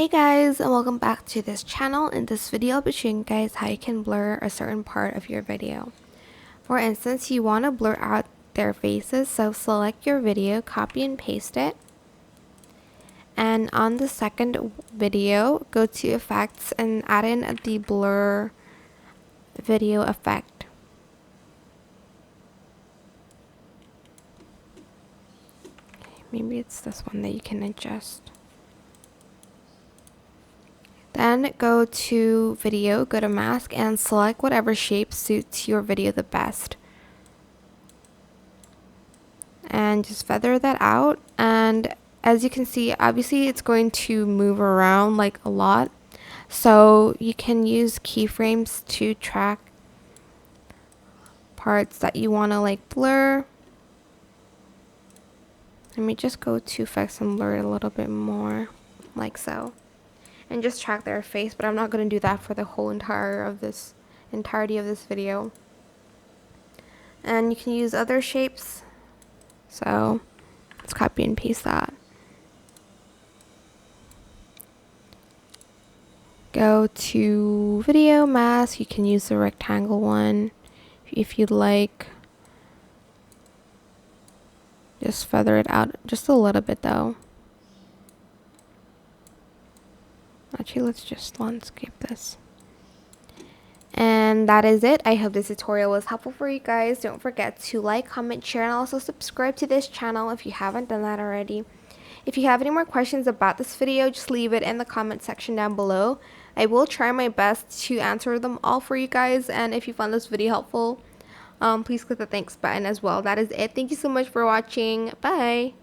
Hey guys, and welcome back to this channel. In this video I'll be showing you guys how you can blur a certain part of your video. For instance, you want to blur out their faces, so select your video, copy and paste it, and on the second video go to effects and add in the blur video effect. Maybe it's this one that you can adjust. Then go to video, go to mask, and select whatever shape suits your video the best. And just feather that out. And as you can see, obviously it's going to move around like a lot. So you can use keyframes to track parts that you want to like blur. Let me just go to effects and blur it a little bit more, like so. And just track their face, but I'm not going to do that for the whole entirety of this video. And you can use other shapes, so let's copy and paste that. Go to video, mask, you can use the rectangle one if you'd like. Just feather it out just a little bit though. Actually, let's just landscape this. And that is it. I hope this tutorial was helpful for you guys. Don't forget to like, comment, share, and also subscribe to this channel if you haven't done that already. If you have any more questions about this video, just leave it in the comment section down below. I will try my best to answer them all for you guys. And if you found this video helpful, please click the thanks button as well. That is it. Thank you so much for watching. Bye.